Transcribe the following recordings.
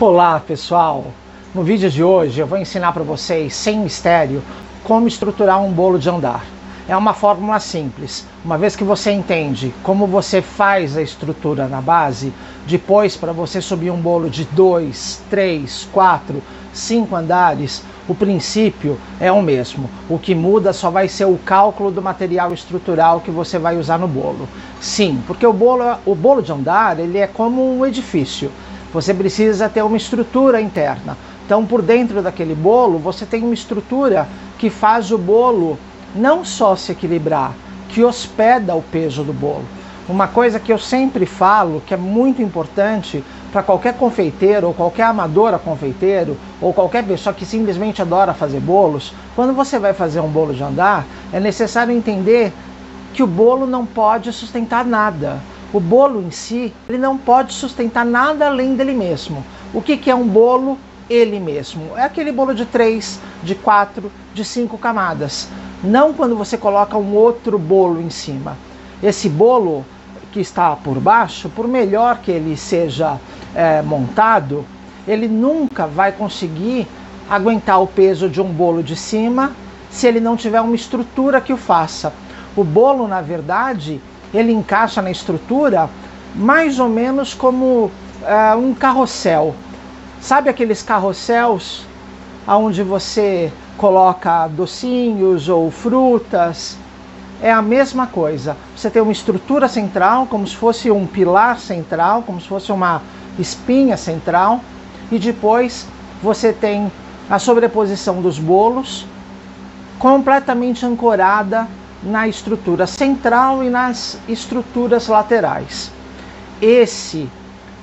Olá pessoal, no vídeo de hoje eu vou ensinar para vocês, sem mistério, como estruturar um bolo de andar. É uma fórmula simples. Uma vez que você entende como você faz a estrutura na base, depois para você subir um bolo de 2, 3, 4, 5 andares, o princípio é o mesmo. O que muda só vai ser o cálculo do material estrutural que você vai usar no bolo. Sim, porque o bolo de andar ele é como um edifício. Você precisa ter uma estrutura interna. Então, por dentro daquele bolo, você tem uma estrutura que faz o bolo não só se equilibrar, que hospeda o peso do bolo. Uma coisa que eu sempre falo, que é muito importante para qualquer confeiteiro, ou qualquer amador a confeiteiro, ou qualquer pessoa que simplesmente adora fazer bolos, quando você vai fazer um bolo de andar, é necessário entender que o bolo não pode sustentar nada. O bolo em si, ele não pode sustentar nada além dele mesmo. O que é um bolo? Ele mesmo. É aquele bolo de 3, de 4, de 5 camadas. Não quando você coloca um outro bolo em cima. Esse bolo que está por baixo, por melhor que ele seja montado, ele nunca vai conseguir aguentar o peso de um bolo de cima se ele não tiver uma estrutura que o faça. O bolo, na verdade, ele encaixa na estrutura mais ou menos como um carrossel. Sabe aqueles carrosséis onde você coloca docinhos ou frutas? É a mesma coisa. Você tem uma estrutura central, como se fosse um pilar central, como se fosse uma espinha central, e depois você tem a sobreposição dos bolos completamente ancorada na estrutura central e nas estruturas laterais. Esse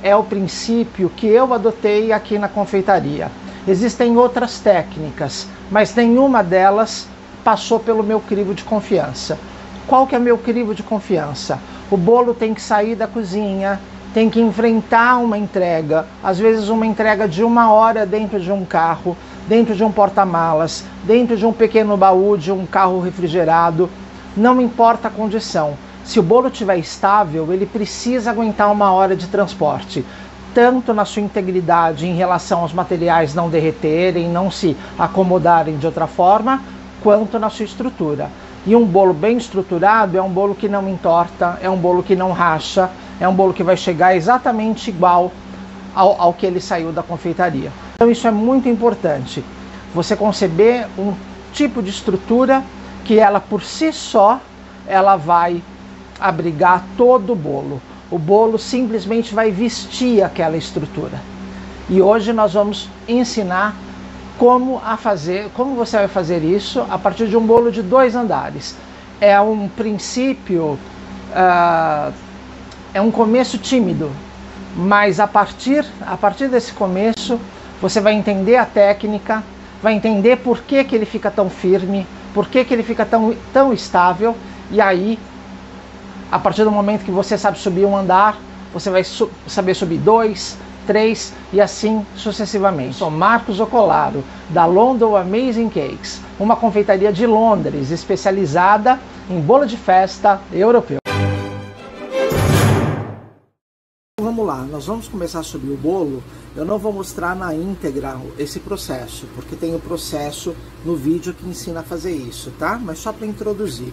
é o princípio que eu adotei aqui na confeitaria. Existem outras técnicas, mas nenhuma delas passou pelo meu crivo de confiança. Qual que é meu crivo de confiança? O bolo tem que sair da cozinha, tem que enfrentar uma entrega, às vezes uma entrega de 1 hora dentro de um carro, dentro de um porta-malas, dentro de um pequeno baú de um carro refrigerado. Não importa a condição. Se o bolo estiver estável, ele precisa aguentar 1 hora de transporte, tanto na sua integridade em relação aos materiais não derreterem, não se acomodarem de outra forma, quanto na sua estrutura. E um bolo bem estruturado é um bolo que não entorta, é um bolo que não racha, é um bolo que vai chegar exatamente igual ao que ele saiu da confeitaria. Então isso é muito importante. Você conceber um tipo de estrutura que ela por si só, ela vai abrigar todo o bolo. O bolo simplesmente vai vestir aquela estrutura. E hoje nós vamos ensinar como você vai fazer isso a partir de um bolo de 2 andares. É um princípio, é um começo tímido, mas a partir desse começo você vai entender a técnica, vai entender por que ele fica tão firme, por que ele fica tão estável, e aí, a partir do momento que você sabe subir um andar, você vai saber subir 2, 3 e assim sucessivamente. Eu sou Marcos Ocolaro, da London Amazing Cakes, uma confeitaria de Londres especializada em bolo de festa europeu. Vamos lá, nós vamos começar a subir o bolo. Eu não vou mostrar na íntegra esse processo, porque tem o processo no vídeo que ensina a fazer isso, tá? Mas só para introduzir.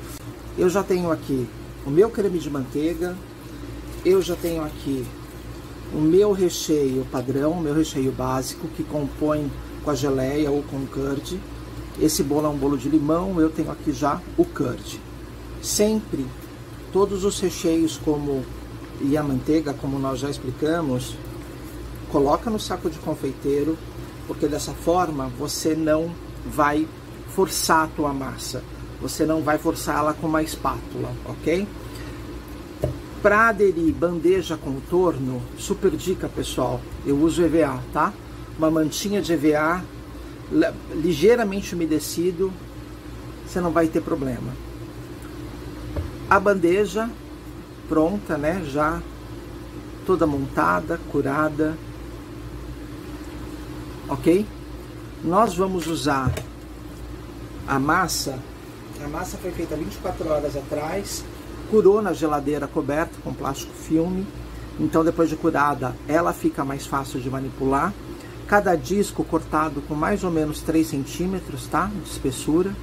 Eu já tenho aqui o meu creme de manteiga, eu já tenho aqui o meu recheio padrão, o meu recheio básico, que compõe com a geleia ou com o curd. Esse bolo é um bolo de limão, eu tenho aqui já o curd. Sempre, todos os recheios e a manteiga, como nós já explicamos, coloca no saco de confeiteiro, porque dessa forma você não vai forçar a tua massa. Você não vai forçar ela com uma espátula, ok? Para aderir bandeja com torno, super dica pessoal, eu uso EVA, tá? Uma mantinha de EVA, ligeiramente umedecido, você não vai ter problema. A bandeja pronta, né? Já toda montada, curada, ok? Nós vamos usar a massa. A massa foi feita 24 horas atrás, curou na geladeira coberta com plástico filme, então depois de curada ela fica mais fácil de manipular. Cada disco cortado com mais ou menos 3 centímetros, tá? De espessura.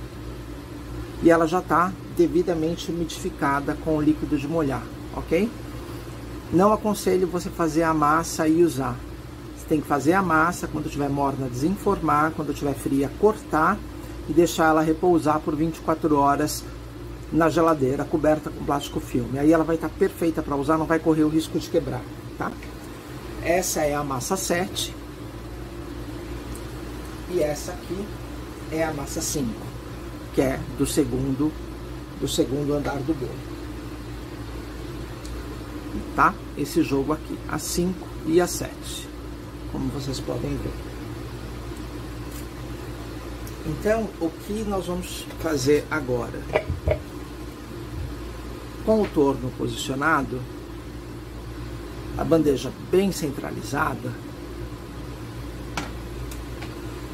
E ela já está devidamente umidificada com o líquido de molhar, ok? Não aconselho você fazer a massa e usar. Você tem que fazer a massa, quando estiver morna desenformar, quando estiver fria cortar e deixar ela repousar por 24 horas na geladeira, coberta com plástico filme. Aí ela vai estar perfeita para usar, não vai correr o risco de quebrar, tá? Essa é a massa 7. E essa aqui é a massa 5, que é do segundo andar do bolo. Tá? Esse jogo aqui, a 5 e a 7, como vocês podem ver. Então, o que nós vamos fazer agora? Com o torno posicionado, a bandeja bem centralizada,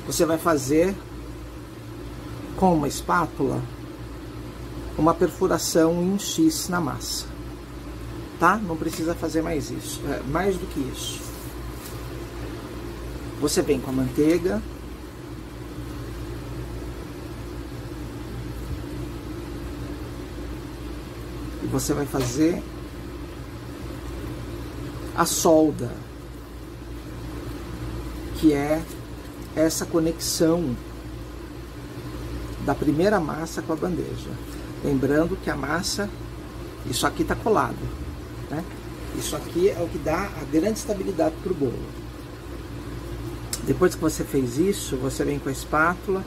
você vai fazer com uma espátula uma perfuração em X na massa, tá? Não precisa fazer mais isso, mais do que isso. Você vem com a manteiga, e você vai fazer a solda, que é essa conexão da primeira massa com a bandeja. Lembrando que a massa, isso aqui está colado, né? Isso aqui é o que dá a grande estabilidade para o bolo. Depois que você fez isso, você vem com a espátula,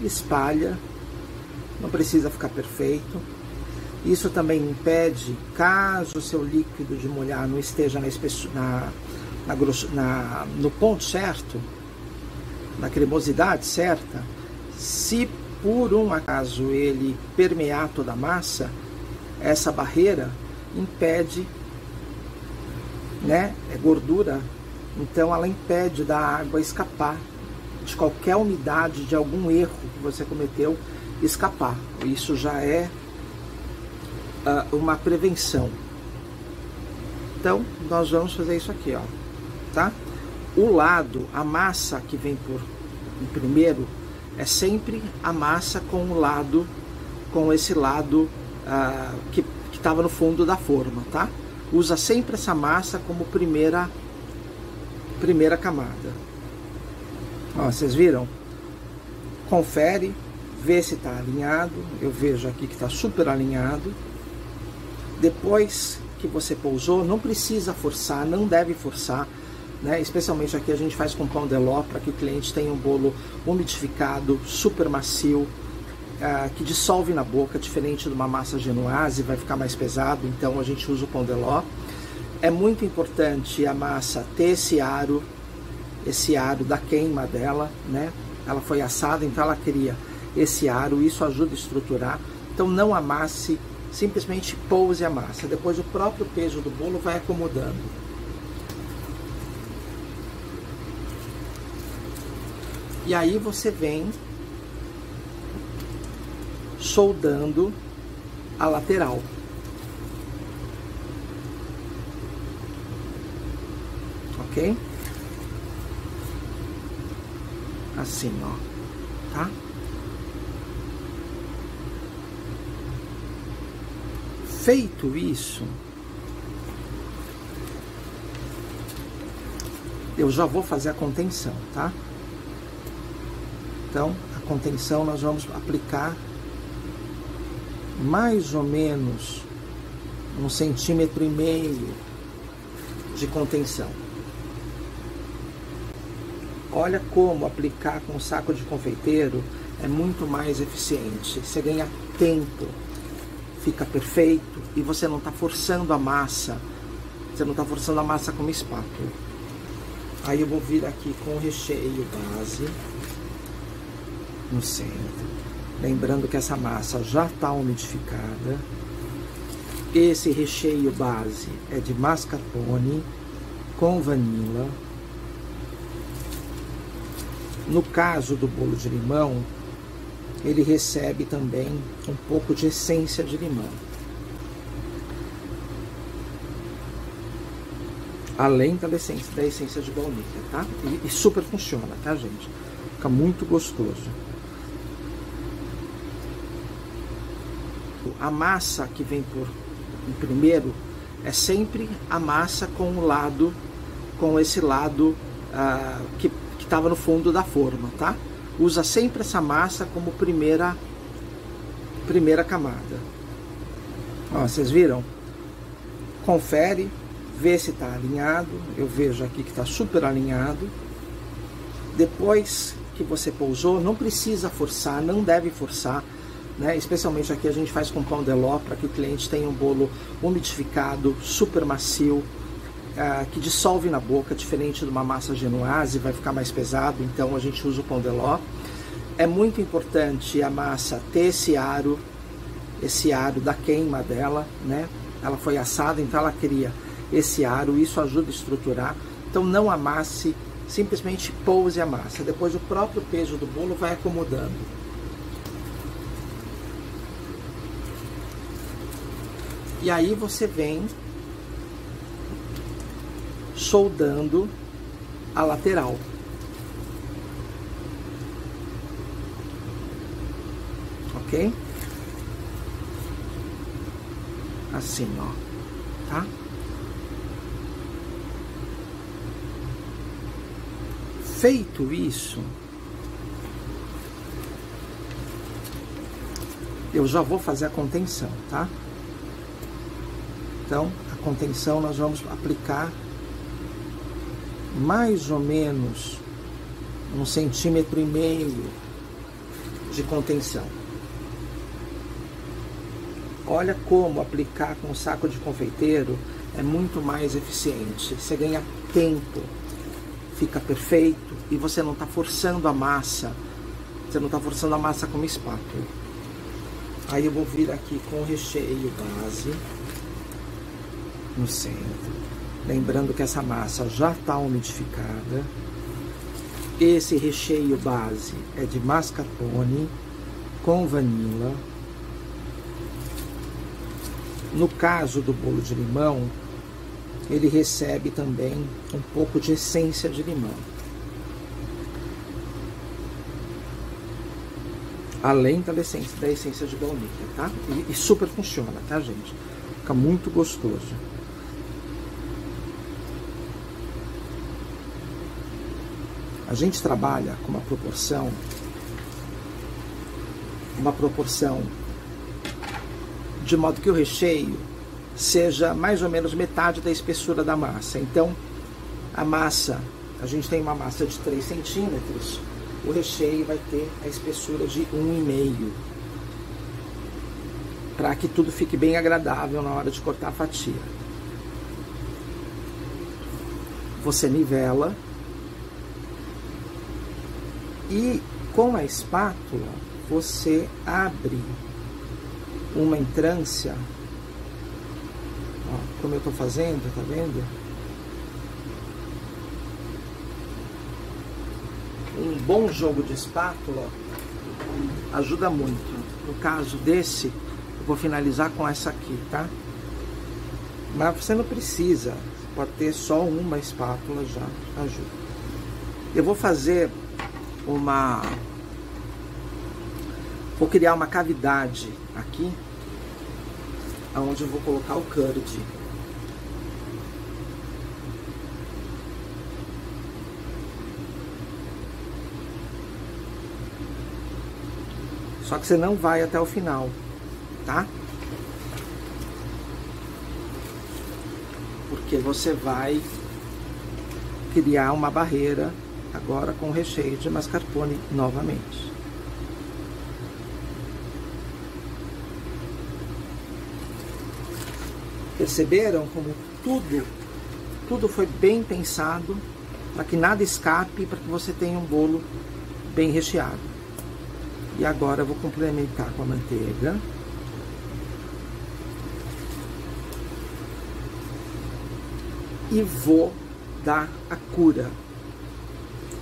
espalha, não precisa ficar perfeito. Isso também impede, caso o seu líquido de molhar não esteja no ponto certo, na cremosidade certa, se por um acaso ele permear toda a massa, essa barreira impede, né, é gordura, então ela impede da água escapar, de qualquer umidade, de algum erro que você cometeu, escapar. Isso já é uma prevenção. Então, nós vamos fazer isso aqui, ó, tá? O lado, a massa que vem por primeiro, é sempre a massa com esse lado que estava no fundo da forma, tá? Usa sempre essa massa como primeira camada. Ó, vocês viram? Confere, vê se está alinhado. Eu vejo aqui que está super alinhado. Depois que você pousou, não precisa forçar, não deve forçar, né? Especialmente aqui a gente faz com pão de ló, para que o cliente tenha um bolo umidificado, super macio, que dissolve na boca, diferente de uma massa genoise, vai ficar mais pesado, então a gente usa o pão de ló. É muito importante a massa ter esse aro da queima dela, né? Ela foi assada, então ela cria esse aro, isso ajuda a estruturar. Então não amasse, simplesmente pouse a massa. Depois o próprio peso do bolo vai acomodando. E aí você vem soldando a lateral. Ok? Assim, ó, tá? Feito isso, eu já vou fazer a contenção, tá? Então, a contenção nós vamos aplicar mais ou menos 1,5 centímetros de contenção. Olha como aplicar com saco de confeiteiro é muito mais eficiente. Você ganha tempo, fica perfeito e você não está forçando a massa. Você não está forçando a massa com uma espátula. Aí eu vou vir aqui com o recheio base no centro. Lembrando que essa massa já está umidificada. Esse recheio base é de mascarpone com vanila. No caso do bolo de limão, ele recebe também um pouco de essência de limão. além da essência de baunilha, tá? E super funciona, tá, gente? Fica muito gostoso. A massa que vem por primeiro é sempre a massa com esse lado que estava no fundo da forma, tá? Usa sempre essa massa como primeira camada. Ó, vocês viram? Confere, vê se está alinhado. Eu vejo aqui que está super alinhado. Depois que você pousou, não precisa forçar, não deve forçar, né? Especialmente aqui a gente faz com pão de ló, para que o cliente tenha um bolo umidificado, super macio, que dissolve na boca, diferente de uma massa genoise, vai ficar mais pesado, então a gente usa o pão de ló. É muito importante a massa ter esse aro da queima dela, né? Ela foi assada, então ela cria esse aro, isso ajuda a estruturar. Então não amasse, simplesmente pouse a massa, depois o próprio peso do bolo vai acomodando. E aí você vem soldando a lateral. Ok? Assim, ó, tá? Feito isso, eu já vou fazer a contenção, tá? Então, a contenção nós vamos aplicar mais ou menos 1,5 centímetros de contenção. Olha como aplicar com o saco de confeiteiro é muito mais eficiente. Você ganha tempo, fica perfeito e você não está forçando a massa. Você não está forçando a massa com uma espátula. Aí eu vou vir aqui com o recheio base no centro. Lembrando que essa massa já está umidificada. Esse recheio base é de mascarpone com vanila. No caso do bolo de limão, ele recebe também um pouco de essência de limão. Além da essência de baunilha, tá? E super funciona, tá, gente? Fica muito gostoso. A gente trabalha com uma proporção de modo que o recheio seja mais ou menos metade da espessura da massa. Então, a massa, a gente tem uma massa de 3 centímetros, o recheio vai ter a espessura de 1,5, para que tudo fique bem agradável na hora de cortar a fatia. Você nivela e com a espátula você abre uma entrância, ó, como eu tô fazendo, tá vendo? Um bom jogo de espátula ajuda muito. No caso desse, eu vou finalizar com essa aqui, tá? Mas você não precisa, você pode ter só uma espátula, já ajuda. Eu vou fazer vou criar uma cavidade aqui, onde eu vou colocar o curd. Só que você não vai até o final, tá? Porque você vai criar uma barreira agora com recheio de mascarpone novamente. Perceberam como tudo foi bem pensado para que nada escape, para que você tenha um bolo bem recheado. E agora eu vou complementar com a manteiga. E vou dar a cura.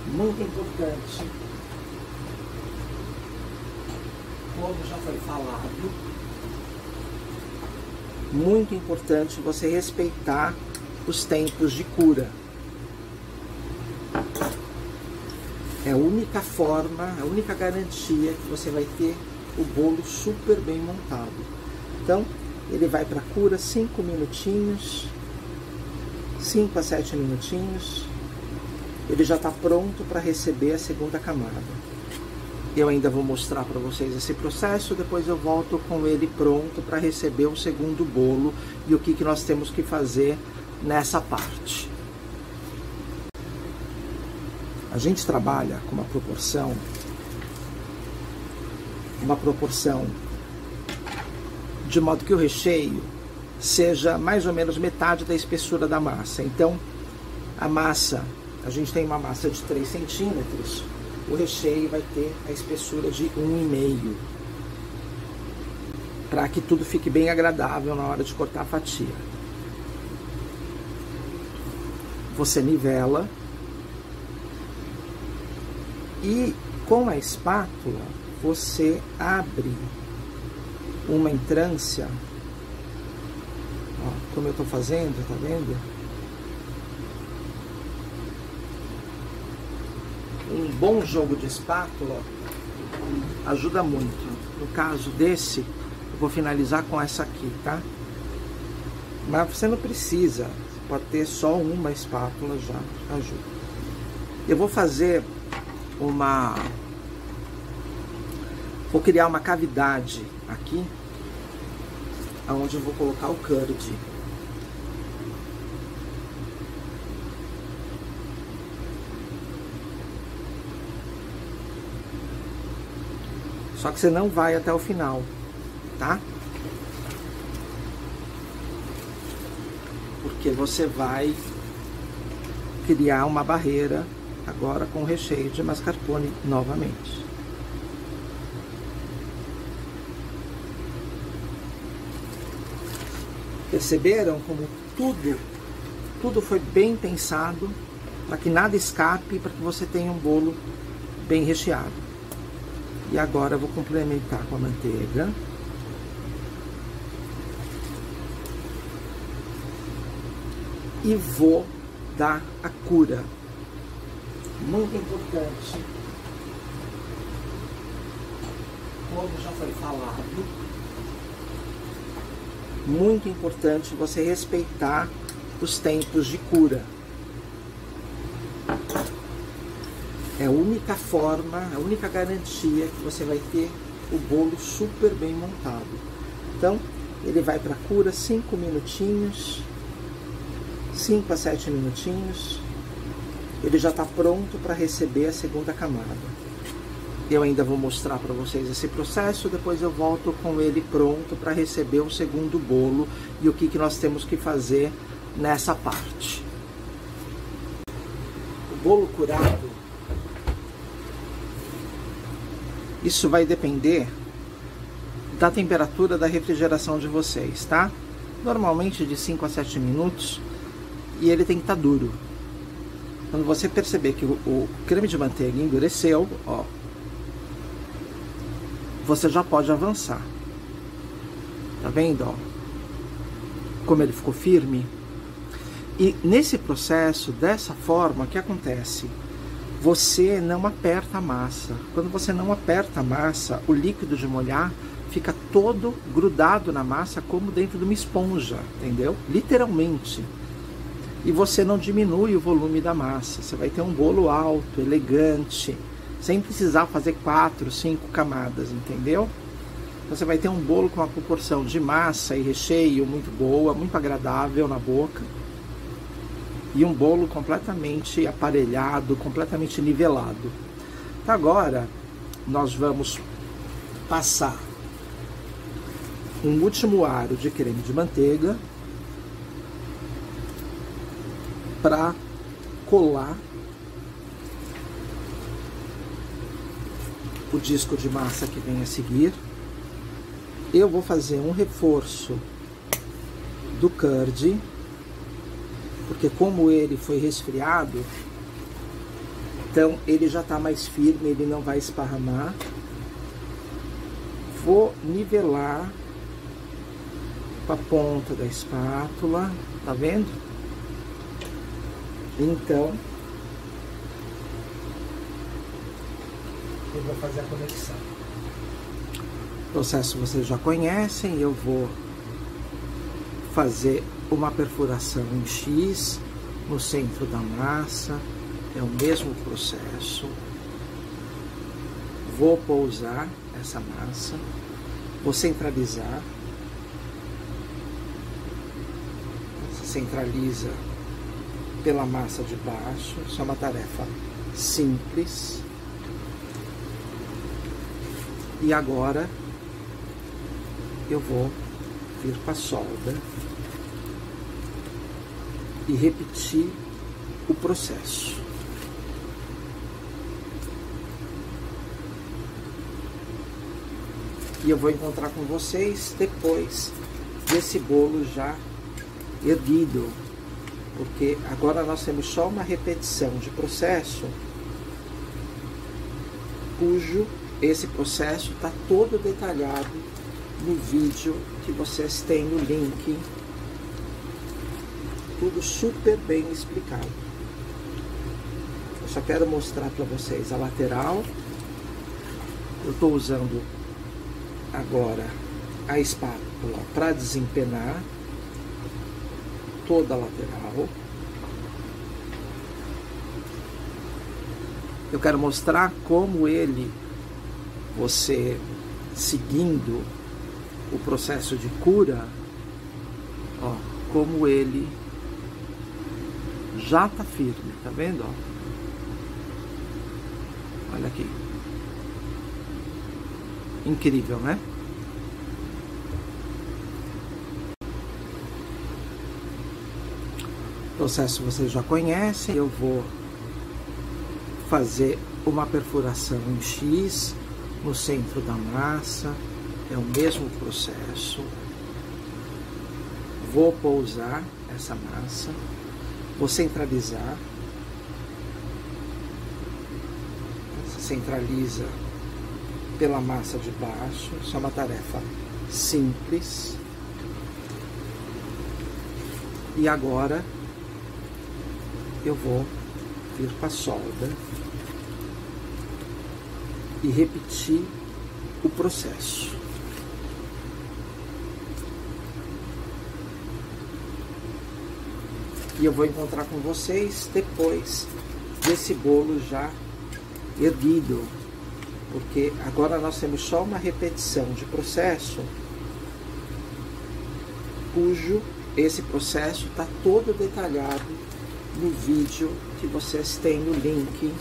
Muito importante. Como já foi falado, muito importante você respeitar os tempos de cura. É a única forma, a única garantia que você vai ter o bolo super bem montado. Então, ele vai para cura 5 minutinhos, 5 a 7 minutinhos. Ele já está pronto para receber a segunda camada. Eu ainda vou mostrar para vocês esse processo, depois eu volto com ele pronto para receber o segundo bolo e o que nós temos que fazer nessa parte. A gente trabalha com uma proporção de modo que o recheio seja mais ou menos metade da espessura da massa. Então, a massa, a gente tem uma massa de 3 centímetros, o recheio vai ter a espessura de 1,5, para que tudo fique bem agradável na hora de cortar a fatia. Você nivela e com a espátula você abre uma entrância, ó, como eu estou fazendo, tá vendo? Um bom jogo de espátula ajuda muito. No caso desse, eu vou finalizar com essa aqui, tá? Mas você não precisa, você pode ter só uma espátula, já ajuda. Eu vou fazer vou criar uma cavidade aqui, onde eu vou colocar o curd. Só que você não vai até o final, tá? Porque você vai criar uma barreira agora com o recheio de mascarpone novamente. Perceberam como tudo foi bem pensado para que nada escape, para que você tenha um bolo bem recheado. E agora eu vou complementar com a manteiga. E vou dar a cura. Muito importante. Como já foi falado, muito importante você respeitar os tempos de cura. É a única forma, a única garantia que você vai ter o bolo super bem montado. Então, ele vai para cura 5 minutinhos, 5 a 7 minutinhos. Ele já está pronto para receber a segunda camada. Eu ainda vou mostrar para vocês esse processo, depois eu volto com ele pronto para receber o segundo bolo e o que nós temos que fazer nessa parte. O bolo curado, isso vai depender da temperatura da refrigeração de vocês, tá? Normalmente de 5 a 7 minutos e ele tem que estar duro. Quando você perceber que o creme de manteiga endureceu, ó, você já pode avançar. Tá vendo, ó? Como ele ficou firme? E nesse processo, dessa forma, o que acontece? Você não aperta a massa. Quando você não aperta a massa, o líquido de molhar fica todo grudado na massa como dentro de uma esponja, entendeu? Literalmente. E você não diminui o volume da massa. Você vai ter um bolo alto, elegante, sem precisar fazer 4, 5 camadas, entendeu? Você vai ter um bolo com uma proporção de massa e recheio muito boa, muito agradável na boca. E um bolo completamente aparelhado, completamente nivelado. Agora, nós vamos passar um último aro de creme de manteiga para colar o disco de massa que vem a seguir. Eu vou fazer um reforço do curd, porque como ele foi resfriado, então ele já está mais firme, ele não vai esparramar. Vou nivelar com a ponta da espátula, tá vendo? Então, eu vou fazer a conexão. O processo vocês já conhecem, eu vou fazer uma perfuração em X no centro da massa, é o mesmo processo. Vou pousar essa massa, vou centralizar, se centraliza pela massa de baixo, isso é uma tarefa simples. E agora eu vou vir para a solda e repetir o processo. E eu vou encontrar com vocês depois desse bolo já erguido, porque agora nós temos só uma repetição de processo, cujo esse processo está todo detalhado no vídeo que vocês têm o link, tudo super bem explicado. Eu só quero mostrar para vocês a lateral. Eu estou usando agora a espátula para desempenar toda a lateral. Eu quero mostrar como ele, você seguindo o processo de cura, ó, como ele já tá firme, tá vendo? Ó? Olha aqui. Incrível, né? O processo vocês já conhecem, eu vou fazer uma perfuração em X no centro da massa, é o mesmo processo. Vou pousar essa massa, vou centralizar, se centraliza pela massa de baixo, isso é uma tarefa simples. E agora eu vou vir para a solda e repetir o processo. E eu vou encontrar com vocês depois desse bolo já erguido, porque agora nós temos só uma repetição de processo, cujo esse processo está todo detalhado no vídeo que vocês têm o link,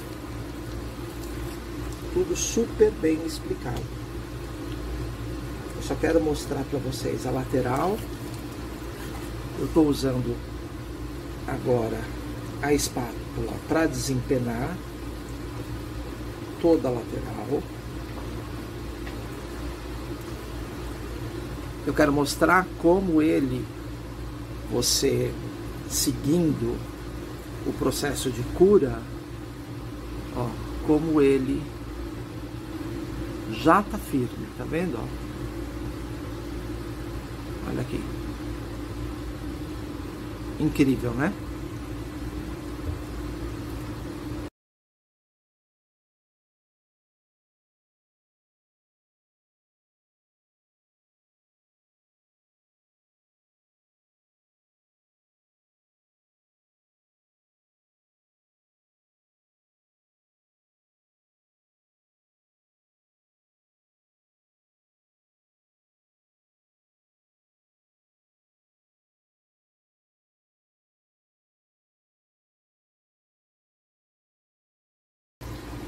tudo super bem explicado. Eu só quero mostrar para vocês a lateral. Eu estou usando agora a espátula para desempenar toda a lateral. Eu quero mostrar como ele, você seguindo o processo de cura, ó, como ele já tá firme, tá vendo? Ó? Olha aqui. Incrível, né?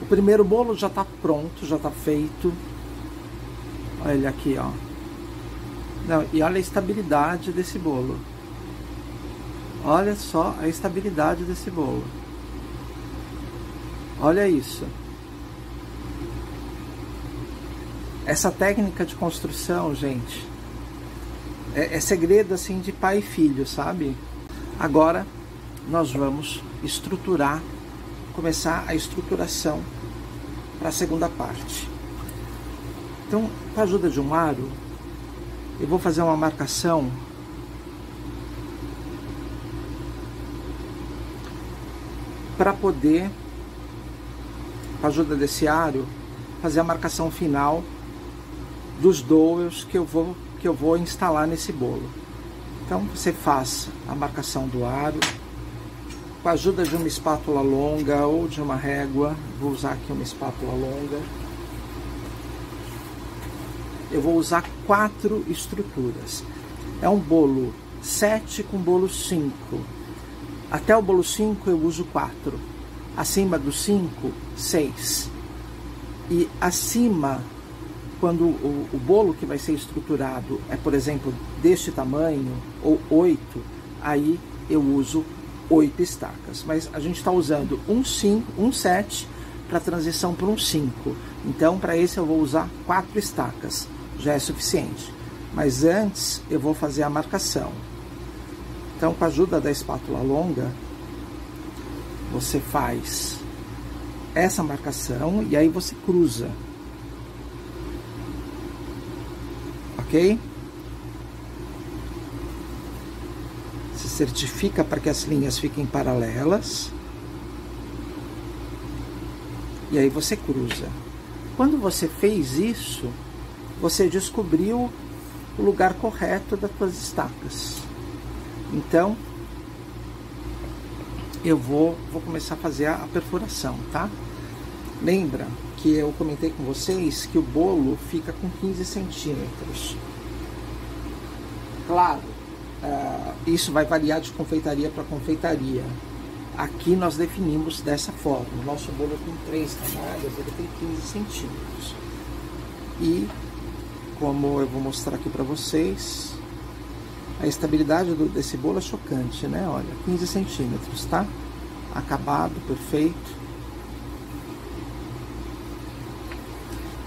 O primeiro bolo já está pronto, já está feito. Olha ele aqui, ó. Não, e olha a estabilidade desse bolo. Olha só a estabilidade desse bolo. Olha isso. Essa técnica de construção, gente, é segredo assim de pai e filho, sabe? Agora nós vamos estruturar, começar a estruturação para a segunda parte. Então, com a ajuda de um aro, eu vou fazer uma marcação para poder, com a ajuda desse aro, fazer a marcação final dos dowels que eu vou instalar nesse bolo. Então você faz a marcação do aro com a ajuda de uma espátula longa ou de uma régua. Vou usar aqui uma espátula longa. Eu vou usar 4 estruturas. É um bolo 7 com bolo 5. Até o bolo 5 eu uso 4. Acima do 5, 6. E acima, quando o bolo que vai ser estruturado é, por exemplo, deste tamanho, ou 8, aí eu uso 8 estacas. Mas a gente está usando um 7 para transição para um 5. Então, para esse eu vou usar 4 estacas. Já é suficiente. Mas antes eu vou fazer a marcação. Então, com a ajuda da espátula longa, você faz essa marcação e aí você cruza. Ok? Se certifica para que as linhas fiquem paralelas. E aí você cruza. Quando você fez isso, você descobriu o lugar correto das suas estacas. Então, eu vou começar a fazer a perfuração, tá? Lembra que eu comentei com vocês que o bolo fica com 15 centímetros. Claro, isso vai variar de confeitaria para confeitaria. Aqui nós definimos dessa forma. O nosso bolo com 3 camadas, ele tem 15 centímetros. E, como eu vou mostrar aqui para vocês, a estabilidade desse bolo é chocante, né? Olha, 15 centímetros, tá? Acabado, perfeito.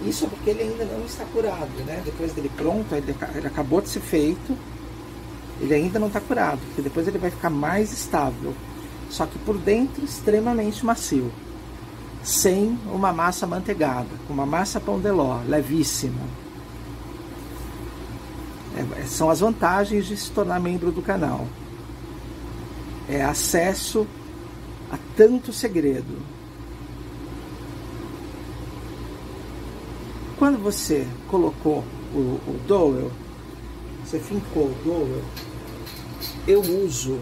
Isso é porque ele ainda não está curado, né? Depois dele pronto, ele acabou de ser feito, ele ainda não está curado, porque depois ele vai ficar mais estável. Só que por dentro extremamente macio, sem uma massa amanteigada, com uma massa pão de ló, levíssima. São as vantagens de se tornar membro do canal. É acesso a tanto segredo. Quando você colocou o dowel, você fincou o dowel, eu uso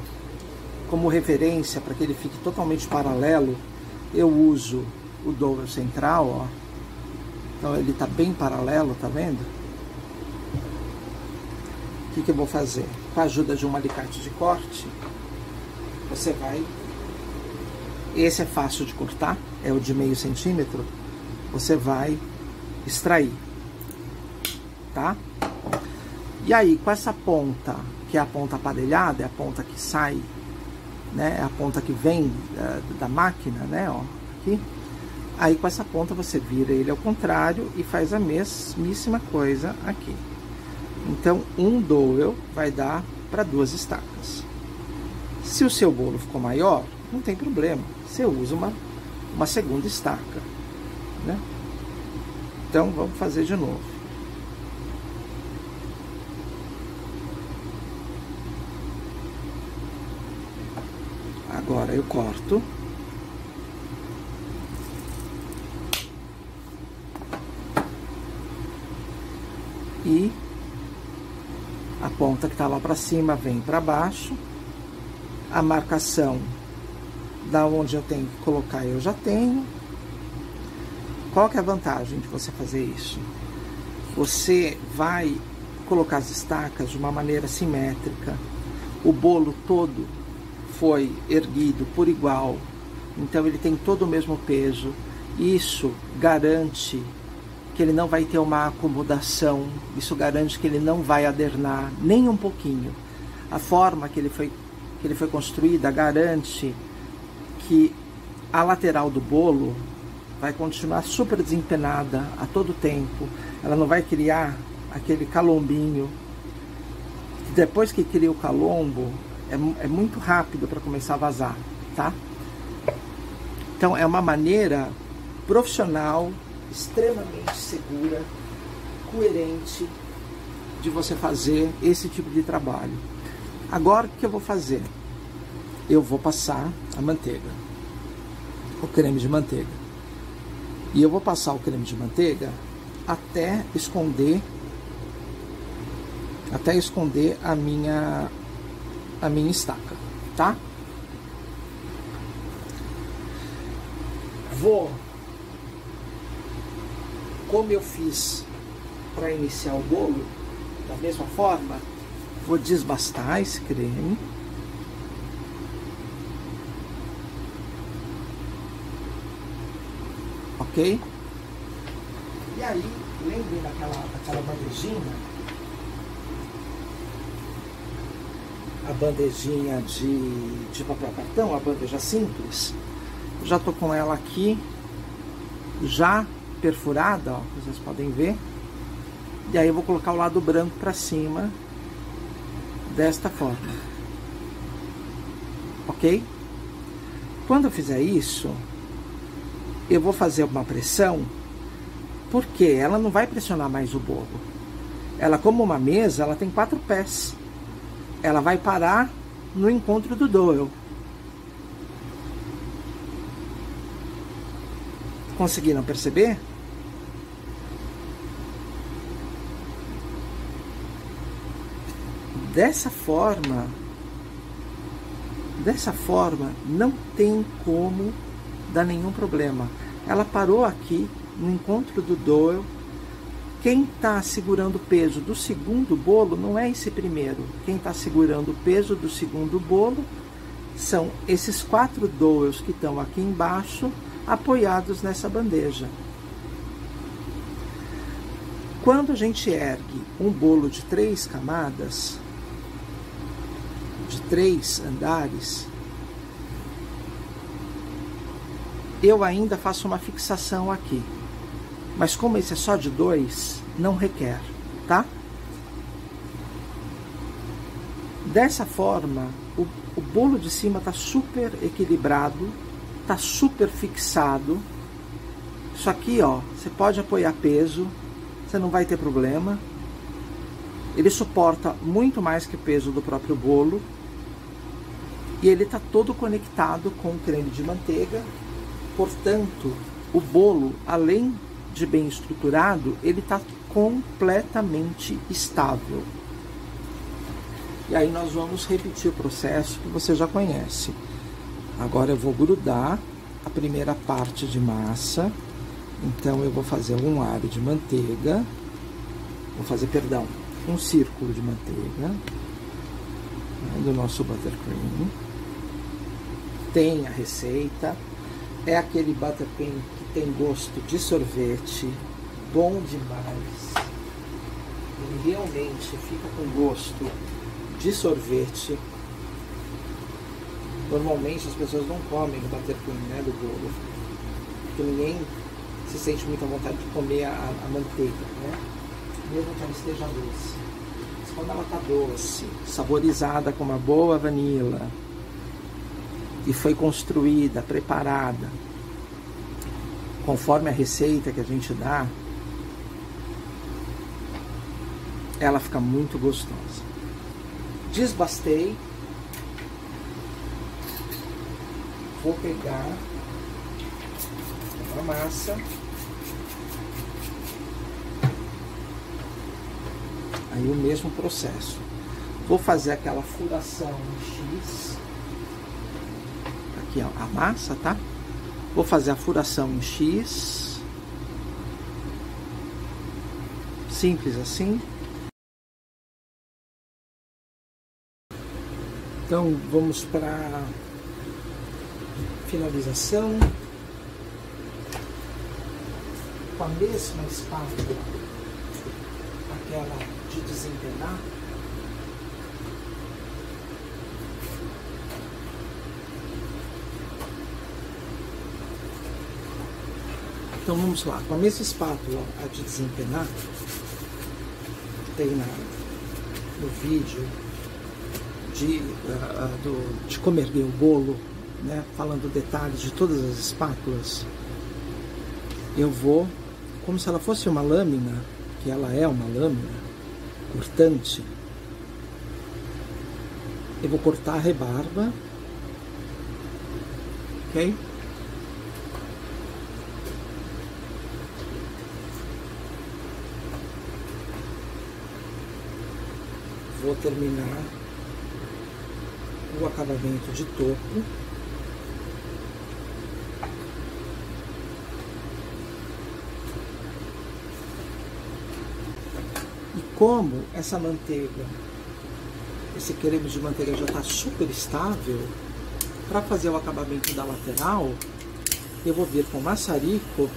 como referência para que ele fique totalmente paralelo, eu uso o dowel central, ó. Então ele está bem paralelo, tá vendo? O que eu vou fazer? Com a ajuda de um alicate de corte, você vai... Esse é fácil de cortar, é o de meio centímetro. Você vai extrair, tá? E aí, com essa ponta, que é a ponta aparelhada, é a ponta que sai, né? É a ponta que vem da máquina, né? Ó, aqui. Aí, com essa ponta, você vira ele ao contrário e faz a mesmíssima coisa aqui. Então, um dowel vai dar para 2 estacas. Se o seu bolo ficou maior, não tem problema. Você usa uma segunda estaca, né? Então, vamos fazer de novo. Agora eu corto. E a ponta que está lá para cima vem para baixo. A marcação da onde eu tenho que colocar eu já tenho. Qual que é a vantagem de você fazer isso? Você vai colocar as estacas de uma maneira simétrica. O bolo todo foi erguido por igual. Então ele tem todo o mesmo peso. Isso garante que ele não vai ter uma acomodação. Isso garante que ele não vai adernar nem um pouquinho. A forma que ele foi construída garante que a lateral do bolo vai continuar super desempenada a todo tempo. Ela não vai criar aquele calombinho. Depois que cria o calombo, é muito rápido para começar a vazar, tá? Então é uma maneira profissional, extremamente segura, coerente de você fazer esse tipo de trabalho. Agora o que eu vou fazer? Eu vou passar a manteiga. o creme de manteiga. E eu vou passar o creme de manteiga até esconder a minha estaca, tá? Vou, como eu fiz para iniciar o bolo, da mesma forma, vou desbastar esse creme. Ok? E aí, lembrem daquela bandejinha, a bandejinha de papel cartão, a bandeja simples. Já tô com ela aqui, já perfurada, ó, vocês podem ver. E aí eu vou colocar o lado branco para cima, desta forma. Ok? Quando eu fizer isso, eu vou fazer uma pressão, porque ela não vai pressionar mais o bolo. Ela, como uma mesa, ela tem 4 pés. Ela vai parar no encontro do dowel. Conseguiram perceber? Dessa forma, não tem como dar nenhum problema. Ela parou aqui no encontro do dowel. Quem está segurando o peso do segundo bolo não é esse primeiro. Quem está segurando o peso do segundo bolo são esses 4 dowels que estão aqui embaixo, apoiados nessa bandeja. Quando a gente ergue um bolo de 3 camadas, de 3 andares, eu ainda faço uma fixação aqui. Mas como esse é só de 2, não requer, tá? Dessa forma, o bolo de cima está super equilibrado, está super fixado. Isso aqui, ó, você pode apoiar peso, você não vai ter problema. Ele suporta muito mais que o peso do próprio bolo. E ele está todo conectado com o creme de manteiga. Portanto, o bolo, além de bem estruturado, ele está completamente estável. E aí nós vamos repetir o processo que você já conhece. Agora eu vou grudar a primeira parte de massa. Então eu vou fazer um aro de manteiga. Um círculo de manteiga, né, do nosso buttercream. Tem a receita. É aquele buttercream que tem gosto de sorvete, bom demais. Ele realmente fica com gosto de sorvete. Normalmente as pessoas não comem o buttercream, né, do bolo, porque ninguém se sente muita vontade de comer a manteiga, né? Mesmo que ela esteja doce. Mas quando ela está doce, saborizada com uma boa vanila, e foi construída, preparada, conforme a receita que a gente dá, ela fica muito gostosa. Desbastei. Vou pegar a massa. Aí o mesmo processo. Vou fazer aquela furação em X. Aqui, ó, a massa, tá? Vou fazer a furação em X. Simples assim. Então vamos para finalização. Com a mesma espátula, aquela de desempenar. Então vamos lá, com a mesma espátula, a de desempenar, tem no vídeo de como erguer o bolo, né, falando detalhes de todas as espátulas. Eu vou, como se ela fosse uma lâmina, que ela é uma lâmina cortante, eu vou cortar a rebarba, ok? vou terminar o acabamento de topo. E como essa manteiga, esse creme de manteiga já está super estável, para fazer o acabamento da lateral, eu vou vir com maçarico,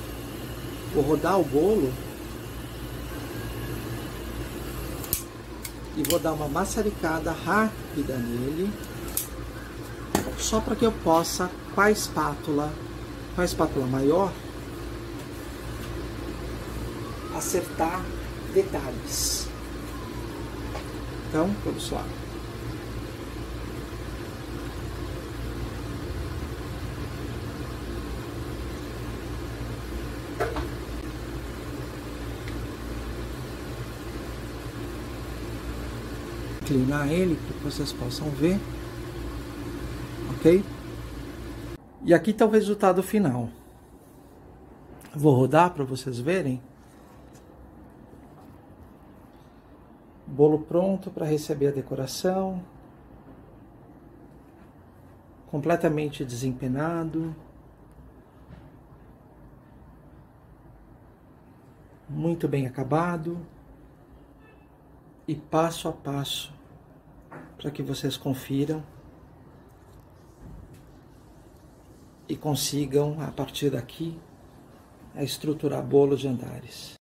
vou rodar o bolo e vou dar uma maçaricada rápida nele, só para que eu possa, com a espátula maior, acertar detalhes. Então, vamos lá. Inclinar ele para que vocês possam ver, ok? E aqui está o resultado final. Vou rodar para vocês verem. Bolo pronto para receber a decoração. Completamente desempenado. Muito bem acabado. E passo a passo, para que vocês confiram e consigam, a partir daqui, estruturar bolo de andares.